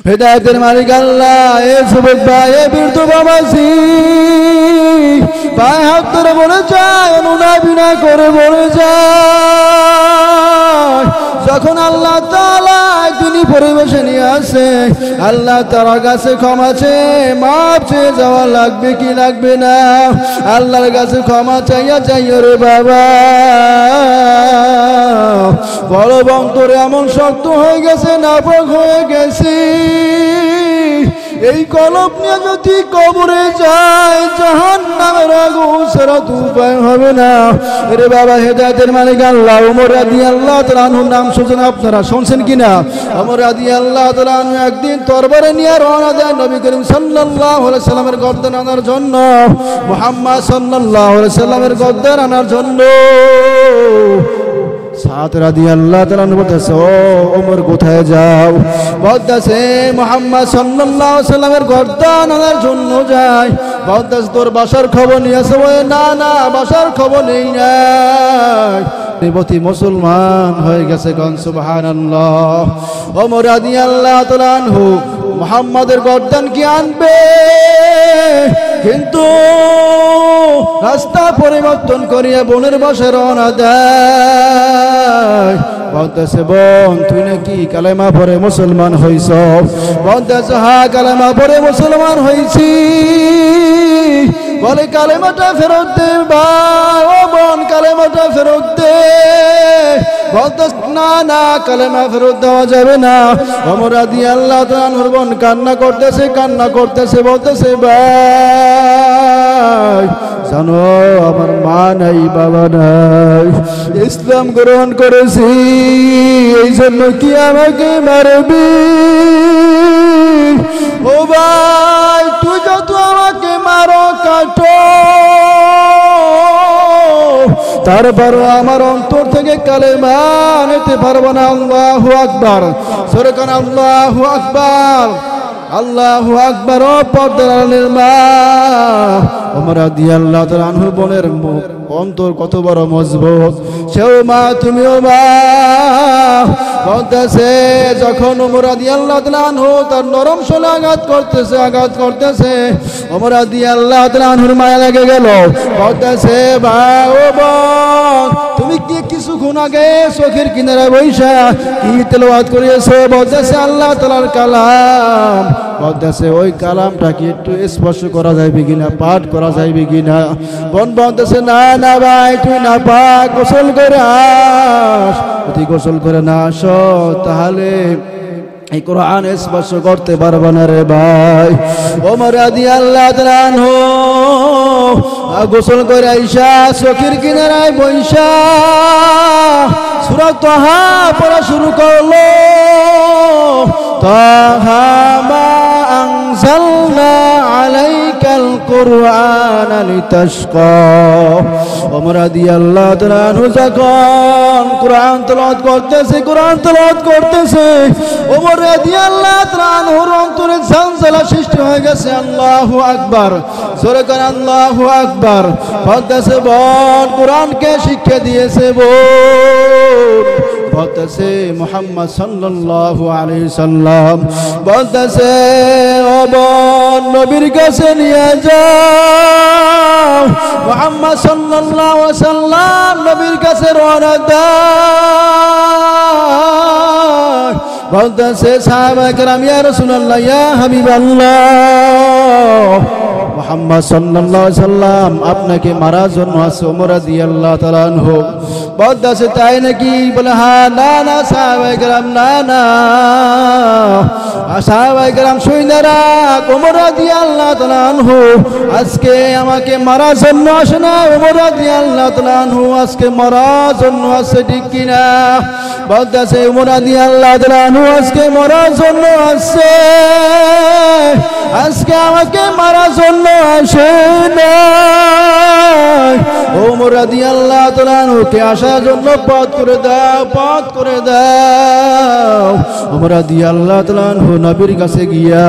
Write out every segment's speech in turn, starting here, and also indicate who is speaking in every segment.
Speaker 1: হেদায়েতের মালিক আল্লাহ, এ যুবক ভাই, এ বৃদ্ধ বাবাজি পায়ে হাত ধরে বলে যায়, অনুনয় বিনয় করে বলে যায়, যখন আল্লাহ তাআলা একদিনই পরিবেশে নিয়ে আসে, আল্লাহ তাআলার কাছে ক্ষমা চেয়ে মাপ চেয়ে যাওয়া লাগবে কি লাগবে না? আল্লাহর কাছে ক্ষমা চাইয়া চাইয়া রে বাবা, বড় অন্তরে এমন শক্ত হয়ে গেছে, নাপাক হয়ে গেছি, এই কলব নিয়ে যদি কবরে যায় জাহান্নামের আগুন ছাড়া তো উপায় হবে না রে বাবা। হেদায়েতের মালিক আল্লাহ, ওমর রাদিয়াল্লাহু তাআলা আনহুর নাম শুনছেন আপনারা? শুনছেন কিনা? ওমর রাদিয়াল্লাহু তাআলা আনহু একদিন তরবারি নিয়ে রওনা দেন নবী করিম সাল্লাল্লাহু আলাইহি সাল্লামের গর্দান আনার জন্য, মুহাম্মদ সাল্লাল্লাহু আলাইহি সাল্লামের গর্দান আনার জন্য। সাদ রাদিয়াল্লাহু তাআলা বলতেছে, ও ওমর কোথায় যাও? বলতেছে মুহাম্মদ সাল্লাল্লাহু আলাইহি সাল্লামের গর্দান আনার জন্য যাই। বলতেছে তোর বাসার খবর নিয়েছে? না না, বাসার খবর নেই নাই, প্রতি মুসলমান হয়ে গেছে। কোন সুবহানাল্লাহ। ওমর রাদিয়াল্লাহু তাআলা আনহু মুহাম্মাদের গর্দান কি আনবে, কিন্তু রাস্তা পরিবর্তন করিয়া বোনের বাসায় রওনা দেয়। বলতেছে, বোন তুই নাকি কালেমা পড়ে মুসলমান হইছ? বলতেছে, হ্যাঁ কালেমা পড়ে মুসলমান হইছি। বলে কালেমাটা ফেরত দে ভাই, ও বোন কালেমাটা ফেরত দে। বলতেছে, না না কালেমা ফেরত দেওয়া যাবে না। ওমর রাদিয়াল্লাহু তাআলা আনহুর বোন কান্না করতেছে, কান্না করতেছে, বলতেছে, ভাই জানো আমার মা নাই, বাবা নাই, ইসলাম গ্রহণ করেছি, এই জন্য কি আমাকে মারবি? ও ভাই তুই যত আমাকে মারো কাটো, তারপরও আমার অন্তর থেকে কালেমা নিতে পারবো না। আল্লাহু আকবার, জোরে কান আল্লাহু আকবার, আল্লাহু আকবার। ও পর্দার আড়ালের মা, ওমর রাদিয়াল্লাহু তাআলা আনহু বোনের অন্তর কত বড় মজবুত, সেও মা তুমিও মা। বলতেছে, যখন ওমর রাদিয়াল্লাহু তাআলা আনহু তার নরম শোলে আঘাত করতেছে, ওমর রাদিয়াল্লাহু তাআলা আনহুর মায়া লেগে গেল। বলতেছে, ভাই ও বোন তুমি কি কিছুক্ষণ আগে চোখের কিনারে বৈশা কি তেলাওয়াত করিয়েছো? বলতেছে, আল্লাহ তাআলার কালাম। বলতেছে, ওই কালামটা কি একটু স্পর্শ করা যাবে কিনা, পাঠ করা যাবে কিনা? বোন বলতেছে, না না ভাই তুই না পাক, গোসল করে আস। যদি গোসল করে না আসো তাহলে এই কোরআন স্পর্শ করতে পারবে না রে ভাই। ওমর রাদিয়াল্লাহু তাআলা আনহু গোসল করে আইসা চোখের কিনারায় বইসা সূরা তাহা পড়া শুরু করলো। তাহা মা আনজালনা আলাইকাল কুরআনা লিতাশকা। ওমর রাদিয়াল্লাহু তাআলা আনহু যখন কোরআন তেলাওয়াত করতেছে, ওমর রাদিয়াল্লাহু তাআলা আনহুর অন্তরে ঝলঝলা সৃষ্টি হয়ে গেছে। আল্লাহু আকবার, জোরে করে আল্লাহু আকবার। বলতেছে, বোন কোরআনকে শিক্ষা দিয়েছে বোন। বলতেছে মুহাম্মদ সাল্লাল্লাহু আলাইহি সাল্লাম, বলতেছে, ও বোন নবীর কাছে নিয়ে যাও। মুহাম্মদ সাল্লাল্লাহু আলাইহি সাল্লাম নবীর কাছে রওনা দেয়। বলতেছে, সাহাবায়ে কেরাম, ইয়া রাসূলুল্লাহ, ইয়া হাবিবাল্লাহ, মুহাম্মদ সাল্লাল্লাহু আলাইহি সাল্লাম আপনাকে মারার জন্য আছে। ওমর রাদিয়াল্লাহু তাআলা আনহু বলতেছে, তাই নাকি? বলে, হ্যাঁ। না না সাহাবায়ে কেরাম, না না সাহাবায়ে কেরাম শুনে রাখ, ওমর রাদিয়াল্লাহু তাআলা আনহু আজকে আমাকে মারার জন্য আসে না। ওমর রাদিয়াল্লাহু তাআলা আনহু আজকে মারার জন্য আসে, ঠিক কিনা? বলতেছে, ওমর রাদিয়াল্লাহু তাআলা আনহু আজকে মারার জন্য আসে, আজকে আমাকে মারার জন্য আসে না। ওমর রাদিয়াল্লাহু তাআলা আনহুকে আসার জন্য পথ করে দাও, পথ করে দাও। ওমর রাদিয়াল্লাহু তাআলা আনহু নবীর কাছে গিয়া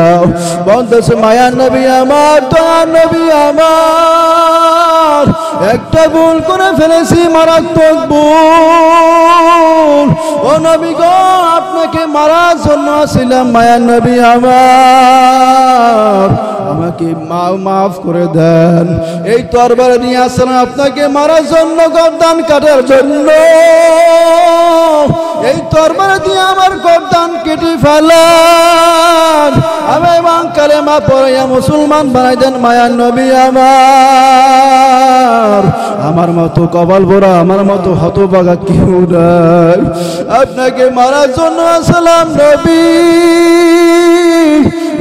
Speaker 1: বলতেছে, মায়ার নবী আমার, দয়ার নবী আমার, একটা ভুল করে ফেলেছি, মারাত্মক ভুল। ও নবী গো আপনাকে মারার জন্য ছিলাম মায়ার নবী আমার, আমাকে মাফ করে দেন। এই তরবার নিয়ে আসলাম আপনাকে মারার জন্য, গর্দান কাটার জন্য। এই তরবার দিয়ে আমার গর্দান কেটে ফেলান, আমি কালেমা পড়াইয়া মুসলমান বানাই দেন মায়ার নবী আমার মতো কপাল পোড়া, আমার মতো হতভাগা কেউ নাই। আপনাকে মারার জন্য আসলাম নবী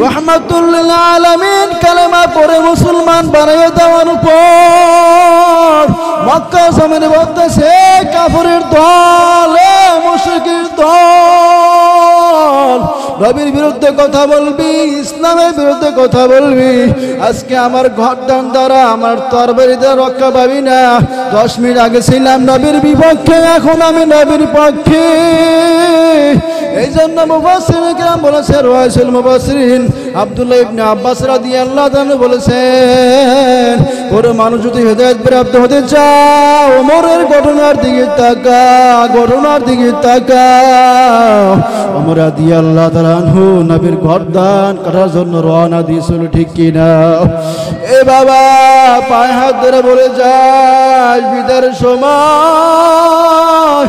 Speaker 1: রহমাতুল লিল আলামিন কালেমা পড়ে মুসলমান বানাইয়া দেওয়ার উপর মক্কা জমিনে বলতেছে কাফিরের দল, মুশরিকের দল, নবীর বিরুদ্ধে কথা বলবি, ইসলামের বিরুদ্ধে কথা বলবি, আজকে আমার গর্দান দ্বারা আমার তরবারি দ্বারা রক্ষা পাবি না। 10 মিনিট আগে ছিলাম নবীর বিপক্ষে, এখন আমি নবীর পক্ষে। এই জন্য মুফাসসিরিন কিরাম বলেছে, রাসূল মুফাসসিরিন আব্দুল্লাহ ইবনে আব্বাস রাদিয়াল্লাহু তাআলা বলেছেন, কোন মানুষ যদি হেদায়েত প্রাপ্ত হতে চাও ওমরের ঘটনার দিকে তাকাও, ঘটনার দিকে তাকাও। ওমর রাদিয়াল্লাহু তাআলা আনহু নবীর গর্দান কাটার জন্য রওনা দিয়েছিল, ঠিক কি না? এ বাবা পায়ে হাত ধরে বলে যাস বিদার সময়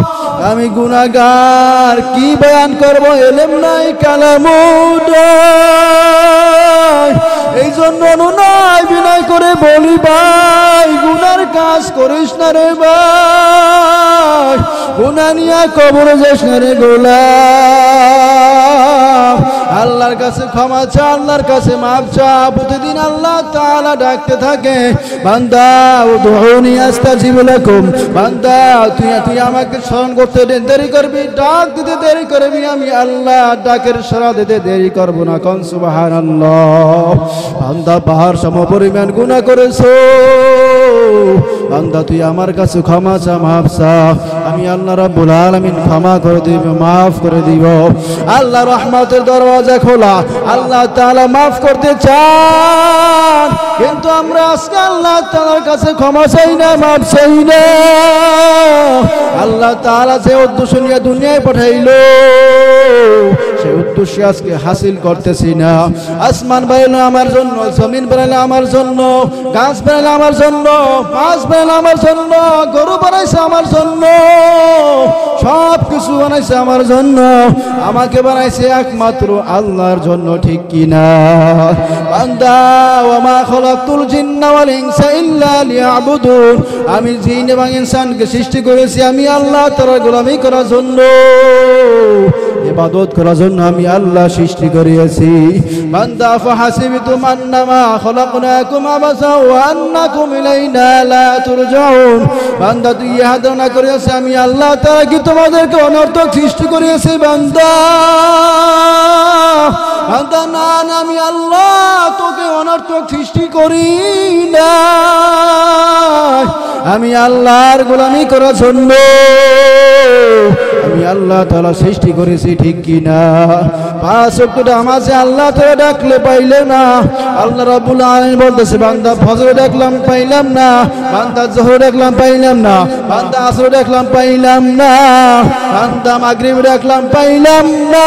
Speaker 1: আমি গুনাহগার, কি বয়ান করব, ইলম নাই কালামও নাই। এই জন্য অনুনয় বিনয় করে বলি ভাই গুনার কাজ করিস না রে ভাই, গুনাহ নিয়ে কবরে যাস না রে গোলাম। আল্লাহর কাছে ক্ষমা চা, আল্লাহর কাছে মাফ চা। প্রতিদিন আল্লাহ তাআলা ডাকতে থাকে, বান্দা উদউনি আস্তাজিব লাকুম, বান্দা তুই আমাকে স্মরণ করতে দেরি করবি, ডাক দিতে দেরি করবি, আমি আল্লাহ ডাকের সাড়া দিতে দেরি করব না। কোন সুবহানাল্লাহ। বান্দা পাহাড় সমপরিমাণ গুনাহ করেছো, বান্দা তুই আমার কাছে ক্ষমা চা, মাফ চা, আমি আল্লাহ রাব্বুল আলামিন ক্ষমা করে দিব, মাফ করে দিব। আল্লাহ রহমতের দরওয়াজা খোলা, আল্লাহ তাআলা মাফ করতে চান, কিন্তু আমরা আজকে আল্লাহ তাআলার কাছে ক্ষমা চাই না, মাফ চাই না। আল্লাহ তাআলা যে উদ্দেশ্য নিয়ে দুনিয়ায় পাঠাইলো সেই উদ্দেশ্য আজকে হাসিল করতেছি না। আসমান বানাইলো আমার জন্য, জমিন বানাইলো আমার জন্য, গাছ বানাইলো আমার জন্য, মাছ বানাইলো আমার জন্য, গরু বানাইছে আমার জন্য, সব কিছু বানাইছে আমার জন্য। আমাকে বানাইছে একমাত্র আল্লাহর জন্য, ঠিক কি না? বান্দা ওয়া মা খালাকতুল জিন্না ওয়াল ইনসা ইল্লা লিয়াবুদুন, আমি জিন এবং ইনসানকে সৃষ্টি করেছি আমি আল্লাহ তাআলার গোলামি করার জন্য, ইবাদত করার জন্য আমি আল্লাহ সৃষ্টি করেছি। বান্দা ফাহাসিবতুম আন্নামা খালাকনাকুম আবাসা ওয়া আন্নাকুম ইলাইনা লা তুরজাউন, বান্দা তুই ইহা ধারণা করেছিস আমি আল্লাহ তাআলা কি তোমাদেরকে অনর্থক সৃষ্টি করেছি? বান্দা বান্দা না, আমি আল্লাহ তোকে অনর্থক সৃষ্টি করি না, আমি আল্লাহর গোলামি করার জন্য আমি আল্লাহ তাআলা সৃষ্টি করেছি, ঠিক কি না? 5 ওয়াক্ত নামাজে আল্লাহ তাআলা ডাকলে পাইলে না, আল্লাহ রাব্বুল আলামিন বলতেছে বান্দা ফজরে ডাকলাম পাইলাম না, বান্দা যোহর ডাকলাম পাইলাম না, বান্দা আসর ডাকলাম পাইলাম না, বান্দা মাগরিব ডাকলাম পাইলাম না,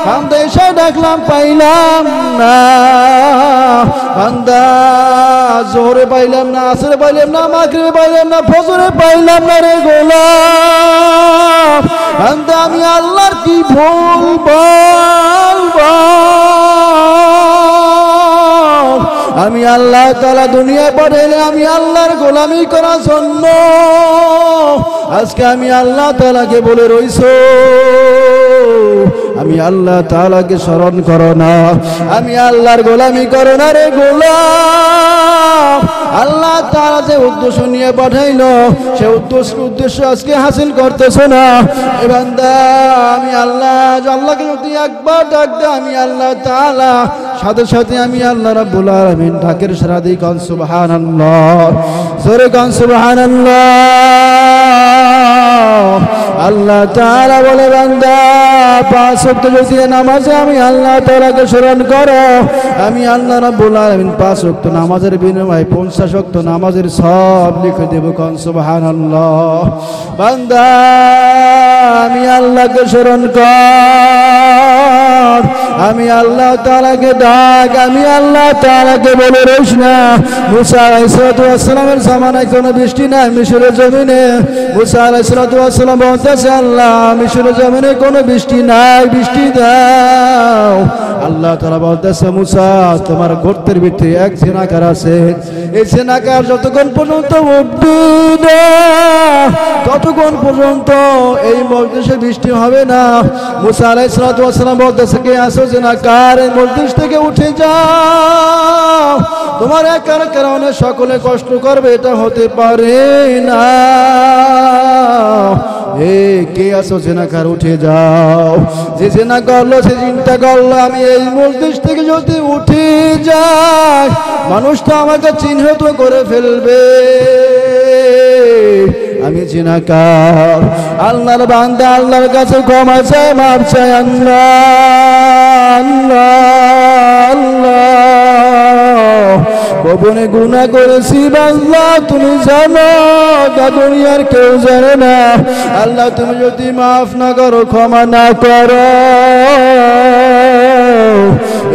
Speaker 1: বান্দা ইশা ডাকলাম পাইলাম না, বান্দা যোহরে পাইলাম না, আসরে পাইলাম না, মাগরিবে পাইলাম না, ফজরে পাইলাম না রে গোলাম। বান্দা আমি আল্লাহর কি ভুল বলবো? আমি আল্লাহ তাআলা দুনিয়ায় পাঠাইলে আমি আল্লাহর গোলামি করার জন্য, আজকে আমি আল্লাহ তাআলাকে বলে রইছো আমি আল্লাহ তাআলাকে স্মরণ করো না, আমি আল্লাহর গোলামি করো না রে গোলাম। আল্লাহ তাআলা যে উদ্দেশ্য নিয়ে পাঠাইলো সে উদ্দেশ্য আজকে হাসিল করতেছো না। এ বান্দা আমি আল্লাহকে যদি একবার ডাক দে আমি আল্লাহ তাআলা সাথে সাথে আমি আল্লাহ রাব্বুল আলামিন ডাকের সাড়া দিই কোন সুবহানাল্লাহ জোরে কোন সুবহানাল্লাহ আল্লাহ তাআলা বলে বান্দা 5 ওয়াক্ত যদি নামাজে আমি আল্লাহ তাআলাকে স্মরণ করো আমি আল্লাহ রাব্বুল আলামিন 5 ওয়াক্ত নামাজের বিনিময়ে 50 ওয়াক্ত নামাজের সব লিখে দেব কোন সুবহানাল্লাহ বান্দা আমি আল্লাহকে স্মরণ কর আমি আল্লাহ তাআলাকে ডাক আমি আল্লাহ তাআলাকে বলে রইস না মুসা আলাইহিস সালামের জামানায় কোনো বৃষ্টি নাই মিশরের জমিনে মুসা আলাইহিস সালাম বলতেছে আল্লাহ মিশরের জমিনে কোনো বৃষ্টি নাই বৃষ্টি দাও আল্লাহ তাআলা বলতেছে মুসা তোমার গর্তের ভিতরে এক জিনাকার আছে এই জিনাকার যতক্ষণ পর্যন্ত উঠবে না ততক্ষণ পর্যন্ত এই মজলিসে বৃষ্টি হবে না মুসা আলাইহিস সালাম বলতেছে কে আসো জিনাকার এই মজলিস থেকে উঠে যাও তোমার একার কারণে সকলে কষ্ট করবে এটা হতে পারে না কে আসো জিনাকার উঠে যাও যে জিনা করলো সে চিন্তা করলো আমি এই মজলিস থেকে যদি উঠে যাই মানুষ তো আমাকে চিহ্নিত করে ফেলবে আমি জিনাকার আল্লাহর বান্দা আল্লাহর কাছে ক্ষমা চাই মাফ চাই আল্লাহ গোপনে গুনাহ করেছি আল্লাহ তুমি জানো দুনিয়ার কেউ জানে না আল্লাহ তুমি যদি মাফ না করো ক্ষমা না করো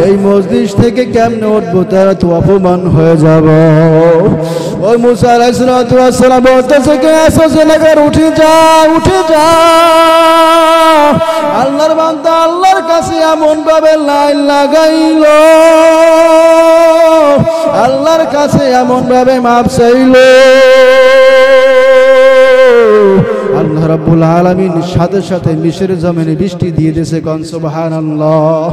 Speaker 1: এই মজলিস থেকে কেমনে উঠবো তারা তো অপমান হয়ে যাব ওই মুসা আলাইহিস সালাম বলতেছে কে আসো জিনাকার উঠে যা আল্লাহর বান্দা আল্লাহর কাছে এমন ভাবে লাইন লাগাইলো আল্লাহর কাছে এমন ভাবে মাপ চাইলো আল্লাহ রাব্বুল আলামিন সাথে সাথে মিশরের জমিনে বৃষ্টি দিয়ে দিয়েছে কোন সুবহানাল্লাহ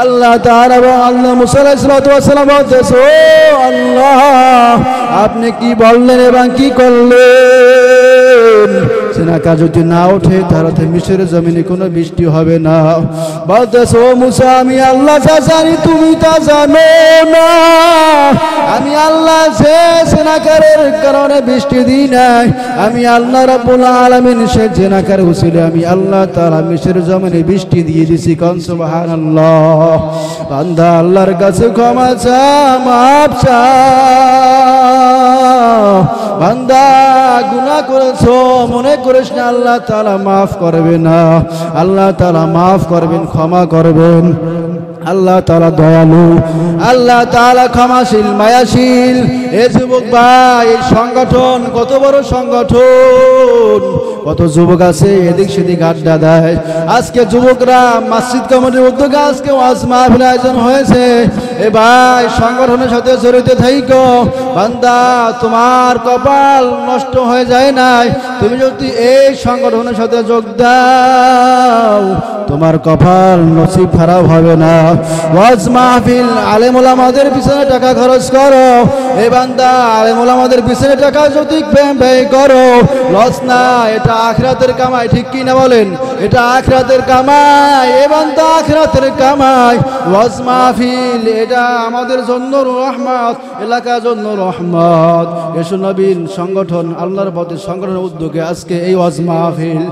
Speaker 1: আল্লাহ তাআলা আল্লাহ মুসা আলাইহিস সালাম বলতেছে ও আল্লাহ আপনি কি বললেন এবং কি করলেন জিনাকার যদি না ওঠে তাহলে মিশরের জমিনে কোনো বৃষ্টি হবে না বলতেছে ও মুসা আমি আল্লাহ যা জানি তুমি তা জানো না আমি আল্লাহ যে জিনাকারের কারণে বৃষ্টি দিই নাই আমি আল্লাহ রাব্বুল আলামিন সে জিনাকার উসিলে আমি আল্লাহ তাআলা মিশরের জমিনে বৃষ্টি দিয়ে দিছি কোন সুবহানাল্লাহ বান্দা আল্লাহর কাছে ক্ষমা চা মাফ চা বান্দা গুনাহ করেছো মনে করিস না আল্লাহ তাআলা মাফ করবে না আল্লাহ তাআলা মাফ করবেন ক্ষমা করবেন আল্লাহ তাআলা দয়ালু আল্লাহ তাআলা ক্ষমাশীল মায়াশীল এ যুবক ভাই এই সংগঠন কত বড় সংগঠন কত যুবক আছে এদিক সেদিক আড্ডা দেয় আজকে যুবকরা মসজিদ কমিটির উদ্যোগে আজকে ওয়াজ মাহফিল আয়োজন হয়েছে এ ভাই সংগঠনের সাথে জড়িত থাইকো বান্দা তোমার কপাল নষ্ট হয়ে যায় নাই তুমি যদি এই সংগঠনের সাথে যোগ দাও তোমার কপাল নসিব খারাপ হবে না ওয়াজ মাহফিল আলেম ওলামাদের পিছনে টাকা খরচ করো এ বান্দা আলেম ওলামাদের পিছনে টাকা যদি ব্যয় করো লস না এটা আখিরাতের কামাই ঠিক কি না বলেন এটা আখিরাতের কামাই এ বান্দা আখিরাতের কামাই ওয়াজ মাহফিল এটা আমাদের জন্য রহমত এলাকার জন্য রহমত এসো নবীন সংগঠন আল্লাহর পথে সংগঠনের উদ্যোগে আজকে এই ওয়াজ মাহফিল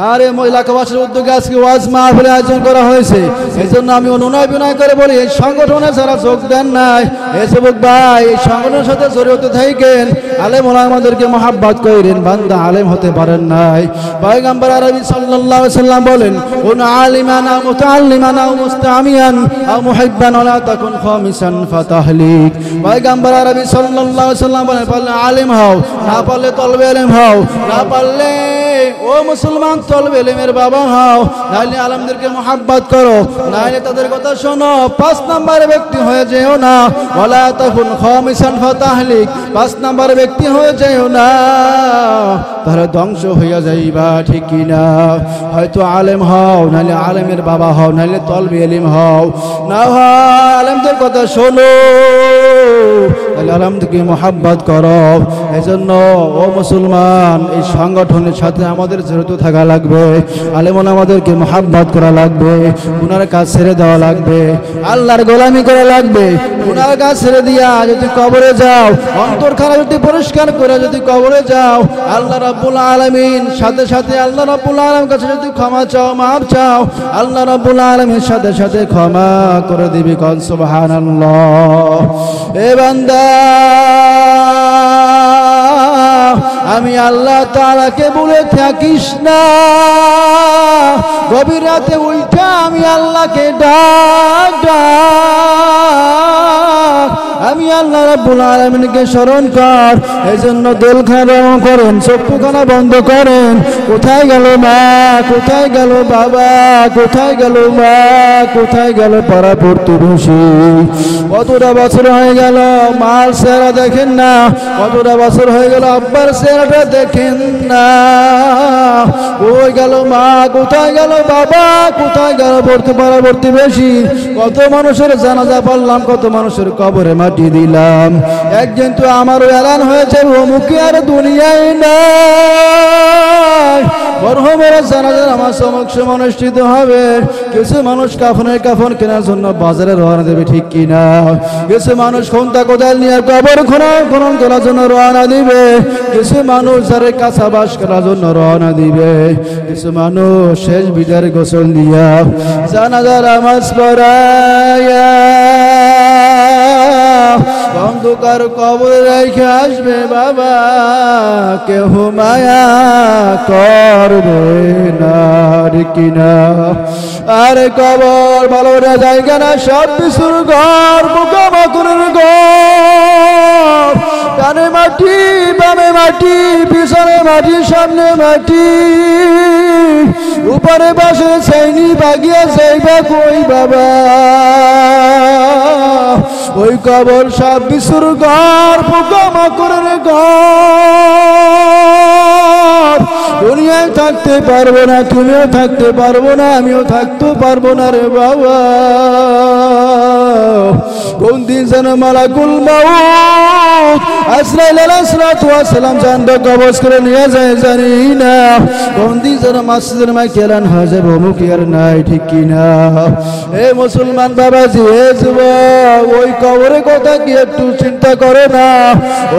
Speaker 1: আর এই এলাকাবাসীর উদ্যোগে আজকে ওয়াজ মাহফিল আয়োজন করা হয়েছে এই জন্য আমি অনুনয় বিনয় করে বলি এই সংগঠনে যারা যোগ দেন নাই এই যুবক ভাই এই সংগঠনের সাথে জড়িত থাকেন আলেম ওলামাদেরকে মহাব্বত করেন বান্দা আলেম হতে পারেন নাই পয়গম্বর আরবি সাল্লাল্লাহু আলাইহি সাল্লাম বলেন কোন আলিমান আও মুতাআল্লিমান আও মুস্তামিয়ান আও মুহিব্বান ওয়া লা তাকুন খামিসান ফাতাহলিক পয়গম্বর আরবি সাল্লাল্লাহু আলাইহি সাল্লাম বলেন পারলে আলেম হও না পারলে তলবে ইলম হও না পারলে ও মুসলমান তলবে ইলমের বাবা হও নাইলে আলেমদেরকে মহাব্বত করো নাইলে তাদের কথা শোনো 5 নম্বরের ব্যক্তি হয়ে যেও না ওয়ালা তাকুন খামিসান ফাতাহলিক 5 নম্বরের ব্যক্তি হয়ে যেও না তাহলে ধ্বংস হইয়া যাইবা, ঠিক কিনা? হয়তো আলেম হও, নাহলে আলেমের বাবা হও, নাহলে তলবি আলিম হও, না হয় আলেমদের কথা শোনো, তাহলে আলেমদেরকে মহাব্বত করো। এই জন্য ও মুসলমান, এই সংগঠনের সাথে আমাদের জড়িত থাকা লাগবে, আলেমন আমাদেরকে মহাব্বত করা লাগবে, গুনার কাজ ছেড়ে দেওয়া লাগবে, আল্লাহর গোলামি করা লাগবে। গুনার কাজ ছেড়ে দিয়া যদি কবরে যাও, অন্তরখানা যদি পরিষ্কার করে যদি কবরে যাও, আল্লাহ রাব্বুল আলামিন সাথে সাথে আল্লাহ রাব্বুল আলামিনের কাছে যদি ক্ষমা চাও, মাফ চাও, আল্লাহ রাব্বুল আলামিন সাথে সাথে ক্ষমা করে দিবি। কোন সুবহানাল্লাহ। এ বান্দা, আমি আল্লাহ তাআলাকে বলে থাকিস না, গভীর রাতে উঠা আমি আল্লাহকে ডাক ডাক, আমি আল্লাহ রাব্বুল আলামিনকে স্মরণ কর। এই জন্য দিলখানা করেন, চক্ষুখানা বন্ধ করেন। কোথায় গেল মা, কোথায় গেল বাবা, কোথায় গেল মা, কোথায় গেল পাড়া প্রতিবেশী? কতটা বছর হয়ে গেল মার চেহারা দেখেন না, কতটা বছর হয়ে গেল আব্বার চেহারাটা দেখেন না। কই গেল মা, কোথায় গেল বাবা, কোথায় গেল পাড়া প্রতিবেশী? কত মানুষের জানাজা পড়লাম, কত মানুষের কবরে মাটি দিলাম। একদিন তো আমারও এলান হয়েছে, অমুকে আর দুনিয়ায় নাই, মরহুমের জানাজা আমার সমক্ষে অনুষ্ঠিত হবে। কিছু মানুষ কাফনের কাফন কেনার জন্য বাজারে রওনা দেবে, ঠিক কিনা? কিছু মানুষ খন্তা কোদাল নিয়ে কবর খনন করার জন্য রওনা দিবে, কিছু মানুষ যারে কাঁচা বাস করার জন্য রওনা দিবে, কিছু মানুষ শেষ বিদায়ের গোসল দিয়া জানাজার নামাজ পড়াইয়া অন্ধকার কবরে রেখে আসবে। বাবা, কেহ মায়া করবে না, কিনা? আরে কবর ভালো জায়গা না, সব কিছুর ঘর, পোকামাকড়ের ঘর। ডানে মাটি, বামে মাটি, পিছনে মাটি, সামনে মাটি, উপরে বসে ছাইনি বাগিয়া যাইবা কই বাবা? ওই কবর সব কিছুর ঘর, পোকামাকড়ের ঘর। দুনিয়ায় থাকতে পারবো না, তুমিও থাকতে পারবো না, আমিও থাকতে পারবো না রে বাবা। কোন দিন যেন মালাকুল মউত আজরাইল আলাইহিস সালাতু ওয়াস সালাম জানটা কবজ করে নিয়ে যায় জানি না। কোন দিন যেন মসজিদের মাইকে এলান হয়ে যাবে, অমুক আর নাই, ঠিক কিনা? এ মুসলমান বাবাজি, এ যুবক, ওই কবরের কথা কি একটু চিন্তা করে না?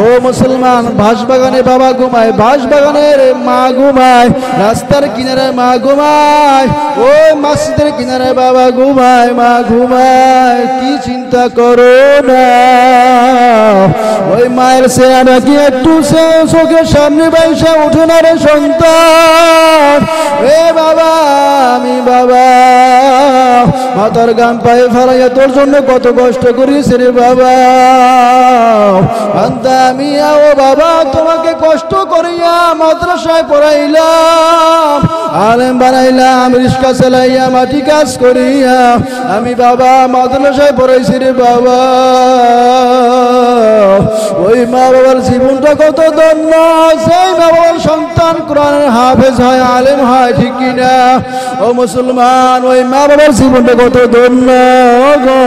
Speaker 1: ও মুসলমান, বাঁশবাগানে বাবা ঘুমায়, বাঁশবাগানের মা ঘুমায়, রাস্তার কিনারে মা ঘুমায়, ওই মসজিদের কিনারে বাবা ঘুমায়, মা ঘুমায়, কি চিন্তা করো না? ওই মায়ের চেহারা কি একটু চোখের সামনে বাইসা উঠে না রে সন্তান? এ বাবা, আমি বাবা, মাথার গান পায়ে ফেলাইয়া তোর জন্য কত কষ্ট করিস রে বাবা। আমি ও বাবা, তোমাকে কষ্ট করিয়া মাদ্রাসায় পড়াইলাম, আলেম বানাইলাম, রিক্সা চালাইয়া, মাটি কাজ করিয়া আমি বাবা মাদ্রাসায় পড়াইছি রে বাবা। ওই মা বাবার জীবনটা কত ধন্য, সেই মা বাবার সন্তান কোরআনের হাফেজ হয়, আলেম হয়, ঠিক কিনা? ও মুসলমান, ওই মা বাবার জীবনটা কত ধন্য গো,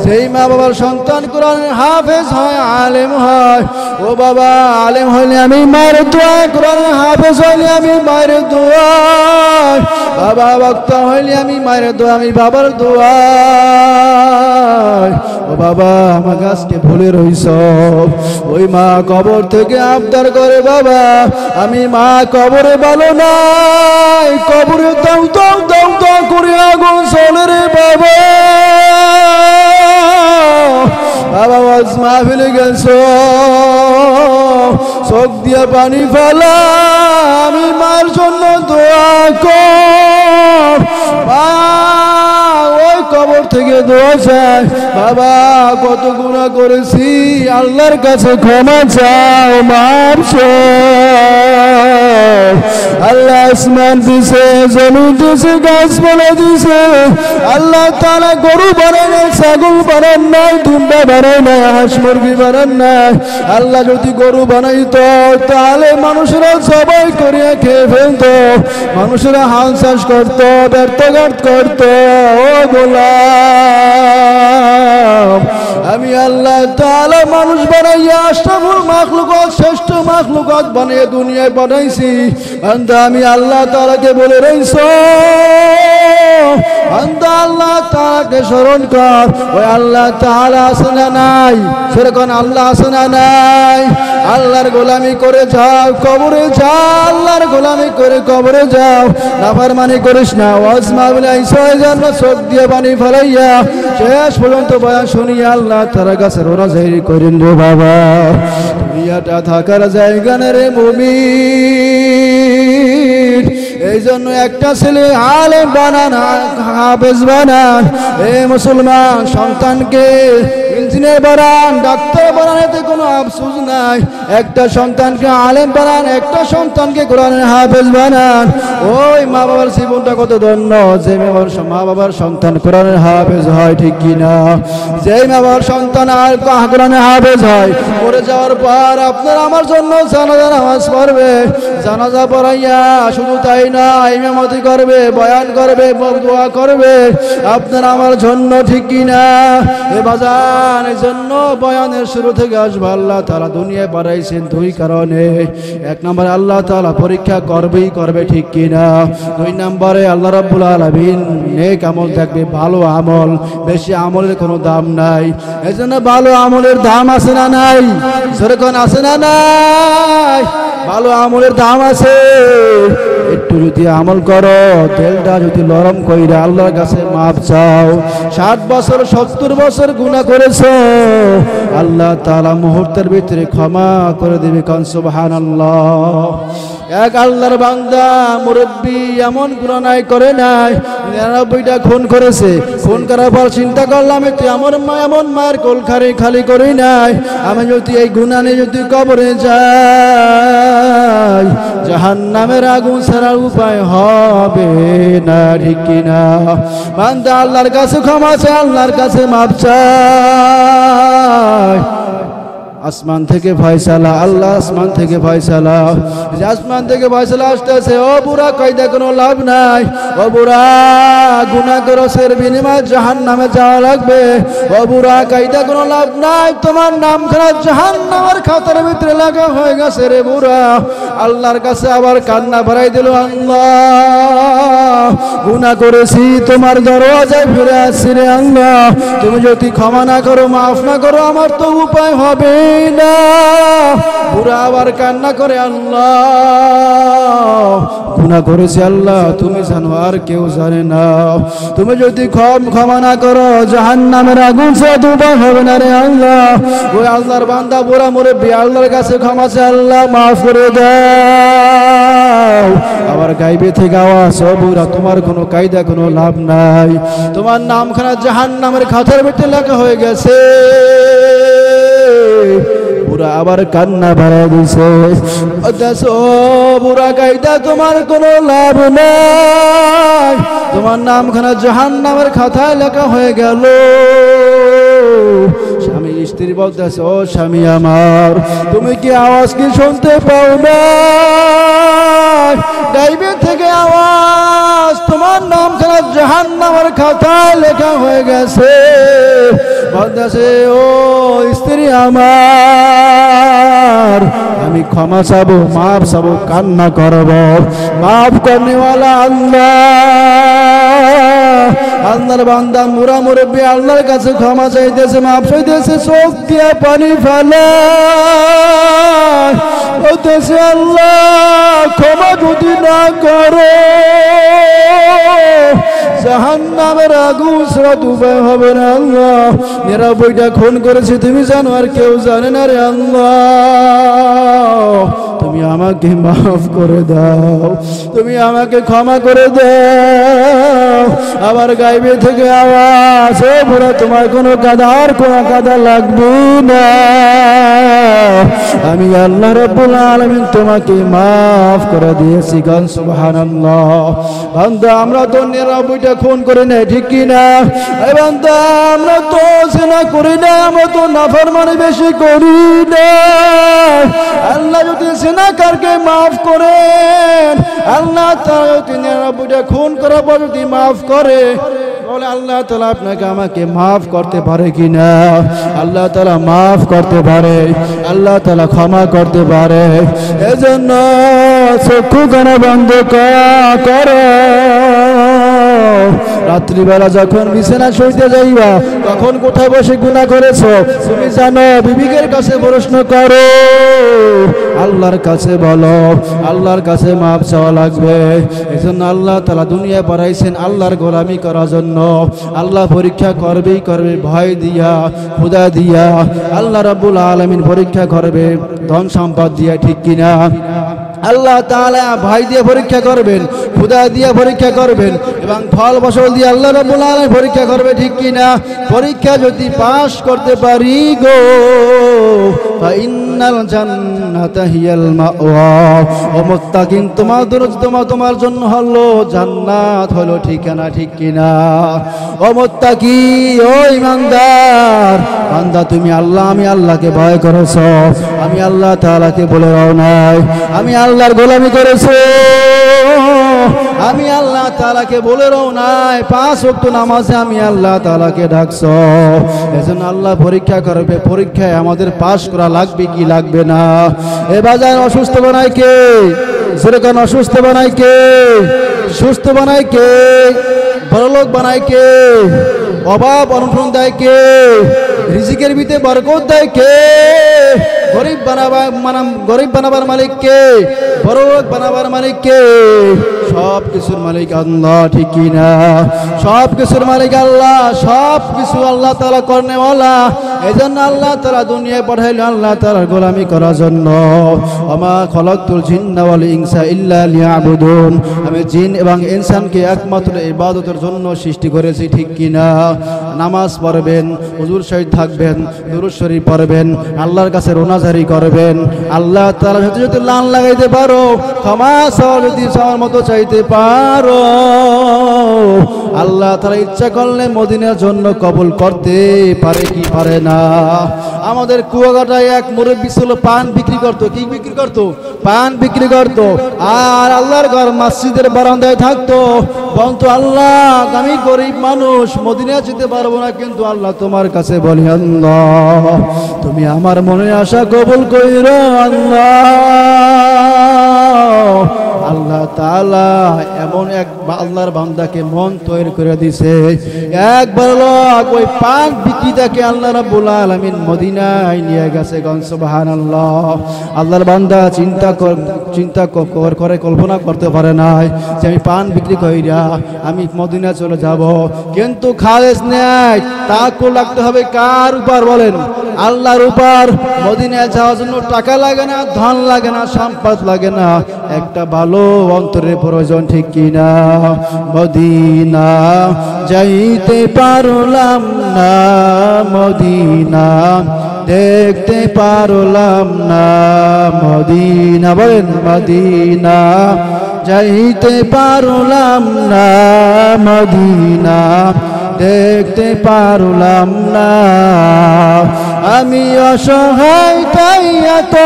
Speaker 1: সেই মা বাবার সন্তান কোরআনের হাফেজ হয়, আলেম হয়। ও বাবা, আলেম হইলে আমি মায়ের দোয়া, কোরআনের হাফেজ হইলে আমি মায়ের দোয়া, বাবা বক্তা হইলে আমি মায়ের দোয়া, আমি বাবার দোয়া। ও বাবা, আমার গাছকে ভুলে রইছ। ওই মা কবর থেকে আবদার করে, বাবা আমি মা কবরে ভালো নাই, কবরে দাও দাও দাও দাও করে আগুন চলে রে বাবা। বাবা আজ মাহফিলে গেছ, চোখ দিয়ে পানি ফেলা, আমি মার জন্য দোয়া কর। মা ওই কবর থেকে দোয়া চাই, বাবা কত গুনাহ করেছি, আল্লাহর কাছে ক্ষমা চাও, মাফ চাও। আল্লাহ আসমান দিছে, জমিন দিছে, গাছপালা দিছে। আল্লাহ তাআলা গরু বানায় নাই, ছাগল বানান নাই, দুম্বা বানায় নাই, হাঁস মুরগি বানান নাই। আল্লাহ যদি গরু বানাইতো তাহলে মানুষেরা সবাই করিয়া খেয়ে ফেলতো, মানুষেরা হাল চাষ করতো, ব্যর্থঘাত করতো। ও গোলাম, আমি আল্লাহ তাআলা মানুষ বানাইয়া আশরাফুল মাখলুকাত, শ্রেষ্ঠ মাখলুকাত বানিয়ে দুনিয়ায় বানাইছি। বান্দা আমি আল্লাহ তাআলাকে বলে রইছো, বান্দা আল্লাহ তাআলাকে স্মরণ কর। ওই আল্লাহ তাআলা আছে না নাই? সেরকম আল্লাহ আছে না নাই? আল্লাহর গোলামি করে যাও, কবরে যাও, আল্লাহর গোলামি করে কবরে যাও। নাফরমানি করিস না। ওয়াজ মাহফিলে আইসা জন্য চোখ দিয়ে পানি ফেলাইয়া শেষ পর্যন্ত বয়ান শুনিয়া আল্লাহ তাআলার কাছে রোনাজারি করেন রে বাবা। দুনিয়াটা থাকার জায়গা না রে মুমিন। এই জন্য একটা ছেলে আলেম বানান, হাফেজ বানান। এ মুসলমান, সন্তানকে ইঞ্জিনিয়ার বানান, ডাক্তার বানান, এতে কোনো আফসোস নাই। একটা সন্তানকে আলেম বানান, একটা সন্তানকে কোরআনের হাফেজ বানান। ওই মা বাবার জীবনটা কত ধন্য, যে মা বাবার সন্তান কোরআনের হাফেজ হয়, ঠিক কিনা? যে মা বাবার সন্তান আর কোরআনের হাফেজ হয়, মরে যাওয়ার পর আপনার আমার জন্য জানাজা নামাজ পড়বে, জানাজা পড়াইয়া শুধু তাই না, ইমামতি করবে, বয়ান করবে, দোয়া করবে আপনার আমার জন্য, ঠিক কিনা? এ বাজান, এই জন্য বয়ানের শুরু থেকে আসবে। আল্লাহ তাআলা দুনিয়ায় পাঠাইছেন দুই কারণে। এক নম্বরে আল্লাহ তাআলা পরীক্ষা করবেই করবে, ঠিক কিনা? দুই নম্বরে আল্লাহ রাব্বুল আলামিন নেক আমল দেখবে, ভালো আমল। বেশি আমলের কোনো দাম নাই। এই জন্য ভালো আমলের দাম আছে না নাই? সেরকম আছে না নাই? ভালো আমলের দাম আছে। একটু যদি আমল করো, তেলটা যদি নরম কইরা আল্লাহর কাছে মাপ চাও, 60 বছর 70 বছর গুনাহ করেছো, আল্লাহ তাআলা মুহূর্তের ভিতরে ক্ষমা করে দিবে। কান সুবহানাল্লাহ। এক আল্লাহর বান্দা মুরব্বী এমন গুনাহ নাই করে নাই, 99টা খুন করেছে। খুন করার পর চিন্তা করলাম, একটু এমন মায়ের কোল খালি করি নাই, আমি যদি এই গুনাহ নিয়ে যদি কবরে যাই, জাহান্নামের আগুন ছাড়া উপায় হবে না, ঠিক কিনা? বান্দা আল্লাহর কাছে ক্ষমা চায়, আল্লাহর কাছে মাপ চায়। আসমান থেকে ফয়সালা, আল্লাহ আসমান থেকে ফয়সালা, আসমান থেকে ফয়সালা আসতেছে। ও বুড়া, কয়দা কোনো লাভ নাই। ও বুড়া, গুনাহ করছের বিনিময়ে জাহান্নামে যাওয়া লাগবে। ও বুড়া, কয়দা কোনো লাভ নাই, তোমার নাম খারাপ জাহান্নামের খাতার ভিতরে লাগা হয়ে গেছে রে বুড়া। আল্লাহর কাছে আবার কান্না ভরাই দিল, আল্লাহ গুনাহ করেছি, তোমার দরওয়াজায় ফিরে আসছি রে আল্লাহ। তুমি যদি ক্ষমা না করো, মাফ না করো, আমার তো উপায় হবে না। বুড়া আবার কান্না করে, আল্লাহ গুনাহ করেছি আল্লাহ, তুমি জানো, আর কেউ জানে না। তুমি যদি ক্ষমা না করো, জাহান্নামের আগুন ছাড়া উপায় হবে না রে আল্লাহ। ওই আল্লাহর বান্দা বুড়া মুরব্বি আল্লাহর কাছে ক্ষমা চায়, আল্লাহ মাফ করে দাও। আবার গাইবে থেকে আওয়াজ, ও বুড়া, তোমার কোনো কায়দা কোনো লাভ নাই, তোমার নামখানা জাহান্নামের খাতার ভিতরে লেখা হয়ে গেছে। বুড়া আবার কান্না ভরে দিছে, বুড়া কায়দা তোমার কোনো লাভ নাই, তোমার নামখানা জাহান্নামের খাতায় লেখা হয়ে গেল। স্বামী স্ত্রী বলতেছে, ও স্বামী আমার, তুমি কি আওয়াজ কি শুনতে পাও না? গাইবে থেকে আওয়াজ, তোমার নামখানা জাহান্নামের খাতায় লেখা হয়ে গেছে। বলতেছে, ও স্ত্রী আমার, আমি ক্ষমা চাবো, মাফ চাবো, কান্না করব, মাফ করনেওয়ালা আল্লাহ। আল্লাহর বান্দা মুরা মুরব্বি আল্লাহর কাছে ক্ষমা চাইতেছে, মাফ চাইতেছে, চোখ দিয়ে পানি ফেলে বলতেছে, আল্লাহ ক্ষমা যদি না করো, জাহান্নামের আগুন ছাড়া উপায় হবে না আল্লাহ। 99টা খুন করেছি, তুমি জানো, আর কেউ জানে না রে আল্লাহ। তুমি আমাকে মাফ করে দাও, তুমি আমাকে ক্ষমা করে দাও। আবার গাইবে থেকে আওয়াজ, ও বুড়া তোমার কোনো কাদা লাগবে না, আমি আল্লাহ রাব্বুল আলামিন তোমাকে মাফ করে দিয়েছি। গান সুবহানাল্লাহ। বান্দা আমরা তো 99টা খুন করে নেই, ঠিক কি না? এই বান্দা আমরা তো জিনা করি না, আমরা তো নাফরমানি বেশি করি না। আল্লাহ যদি জিনাকারকে মাফ করেন, আল্লাহ তাআলা যদি 99টা খুন করার পর যদি মাফ করে, বলে আল্লাহ তাআলা আপনাকে আমাকে মাফ করতে পারে কিনা? আল্লাহ তাআলা মাফ করতে পারে, আল্লাহ তাআলা ক্ষমা করতে পারে। এজন্য চক্ষু কান বন্ধ করো। রাত্রিবেলা যখন বিছানা শুইতে যাইবা, তখন কোথায় বসে গুনাহ করেছো তুমি জানো? বিবিকের কাছে প্রশ্ন করো, আল্লাহর কাছে বলো, আল্লাহর কাছে মাপ চাওয়া লাগবে। এজন্য আল্লাহ তাআলা দুনিয়ায় পাঠাইছেন আল্লাহর গোলামি করার জন্য। আল্লাহ পরীক্ষা করবেই করবে, ভয় দিয়া, ক্ষুধা দিয়া। আল্লাহ রাব্বুল আলামিন পরীক্ষা করবে ধন সম্পদ দিয়া, ঠিক কিনা? আল্লাহ তাআলা ভয় দিয়ে পরীক্ষা করবেন, ক্ষুধা দিয়ে পরীক্ষা করবেন, এবং ফল ফসল দিয়ে আল্লাহ রাব্বুল আলামিন পরীক্ষা করবে, ঠিক কিনা? পরীক্ষা যদি পাস করতে পারি গো, ফাইন্নাল জান্নাতা হিয়াল মাওয়া। ও মুত্তাকিন, তোমার জন্য হলো জান্নাত, হলো ঠিকানা, ঠিক কিনা? ও মুত্তাকি, ও ঈমানদার বান্দা, তুমি আল্লাহ, আমি আল্লাহকে ভয় করেছো, আমি আল্লাহ তাআলাকে বলে রাও নাই, আমি আল্লাহর গোলামি করেছো, আমি আল্লাহ তাআলাকে বলে রাও নাই, 5 ওয়াক্ত নামাজে আমি আল্লাহ তাআলাকে ডাকছো। এজন্য আল্লাহ পরীক্ষা করবে, পরীক্ষায় আমাদের পাস করা লাগবে কি লাগবে না? এ বাজার অসুস্থ বানায় কে? যেরকম অসুস্থ বানায় কে? সুস্থ বানায় কে? বড়লোক বানায় কে? অভাব অনটন দেয় কে? রিজিকের ভিতরে বরকত দেয় কে? গরিব বানাবার মালিক কে? বড়লোক বানাবার মালিক কে? সব কিছুর মালিক আল্লাহ, ঠিক কি না? সব কিছুর মালিক আল্লাহ, সব কিছু আল্লাহ তাআলা করনেওয়ালা। এজন্য আল্লাহ তাআলা দুনিয়ায় পাঠাইলেন আল্লাহ তাআলার গোলামি করার জন্য। ওমা খালাকতুল জিন্না ওয়াল ইনসা ইল্লা লিয়াবুদুন, আমি জিন এবং ইনসানকে একমাত্র ইবাদতের জন্য সৃষ্টি করেছি, ঠিক কি না? নামাজ পড়বেন, হুজুর শহীদ থাকবেন, দুরূদ শরীফ পড়বেন, আল্লাহর কাছে রোনাজারি করবেন। আল্লাহ তাআলা যদি লান লাগাইতে পারো, ক্ষমা চাও যদি চাওয়ার মতো চাইতে পারো, আল্লাহ তাআলা ইচ্ছা করলে মদিনার জন্য কবুল করতে পারে কি পারে না? আমাদের কুয়াকাটায় এক মুরব্বী ছিল, পান বিক্রি করতো। কি বিক্রি করতো? পান বিক্রি করতো। আর আল্লাহর ঘর মসজিদের বারান্দায় থাকতো, বলতো আল্লাহ আমি গরিব মানুষ, মদিনা যেতে পারবো না, কিন্তু আল্লাহ তোমার কাছে বলি আল্লাহ তুমি আমার মনের আশা কবুল কইরো আল্লাহ। আল্লাহ তাআলা এমন এক আল্লাহর বান্দাকে মন তৈরি করে দিছে, একবার লোক ওই পান বিক্রেতাকে আল্লাহ রাব্বুল আলামিন মদিনায় নিয়ে গেছে। গণ সুবহানাল্লাহ। আল্লাহর বান্দা চিন্তা করে কল্পনা করতে পারে নাই যে আমি পান বিক্রি কইরা আমি মদিনা চলে যাব, কিন্তু খালেস নেই তাকে লাগতে হবে কার উপর বলেন? আল্লাহর উপর। মদিনায় যাওয়ার জন্য টাকা লাগে না, ধন লাগে না, সম্পদ লাগে না, একটা ভালো অন্তরের প্রয়োজন, ঠিক কিনা? মদিনা যাইতে পারলাম না, মদিনা দেখতে পারলাম না, মদিনা বলেন, মদিনা যাইতে পারলাম না, মদিনা দেখতে পারলাম না। আমি অসহায় তাই এত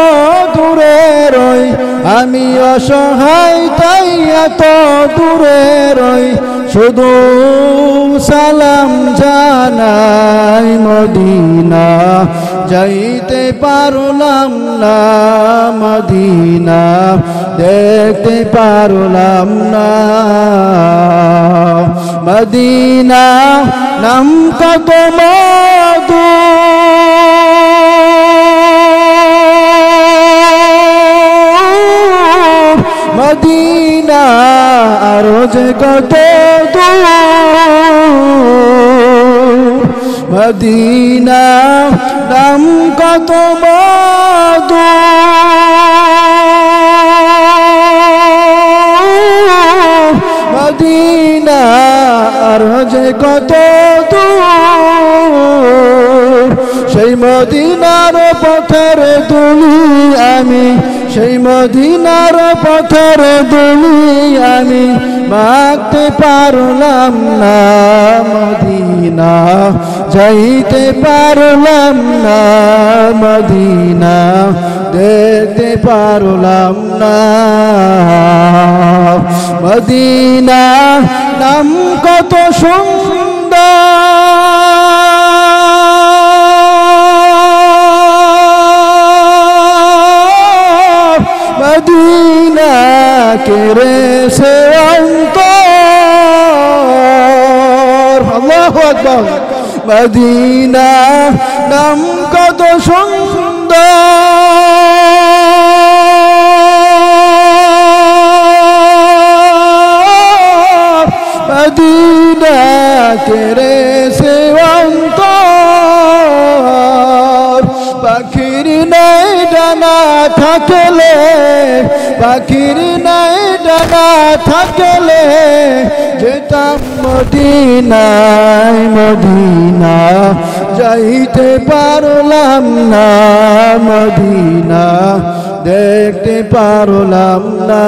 Speaker 1: দূরে রই, আমি অসহায় তাই এত দূরে রই, শুধু সালাম জানাই মদিনা যাইতে পারলাম না, মদিনা দেখতে পারলাম না। মদিনা নাম কত মধু, মদিনা আরো যে কত দূর, মদিনা নাম কত মধু, আর যে কত দূর সেই মদিনার পথের দুলি আমি সেই মদিনার পথের দুলি আমি মাখতে পারলাম না মদিনা যাইতে পারলাম না মদিনা দেখতে পারলাম না মদিনা নাম কত সুন্দর মদিনা কেড়ে সে অন্তর আল্লাহু আকবার মদিনা নাম কত সুন্দর মদিনা কেড়ে সে অন্তর পাখির নাই ডানা থাকলে পাখির নাই ডানা থাকলে যেতাম মদিনায় মদিনা যাইতে পারলাম না মদিনা দেখতে পারলাম না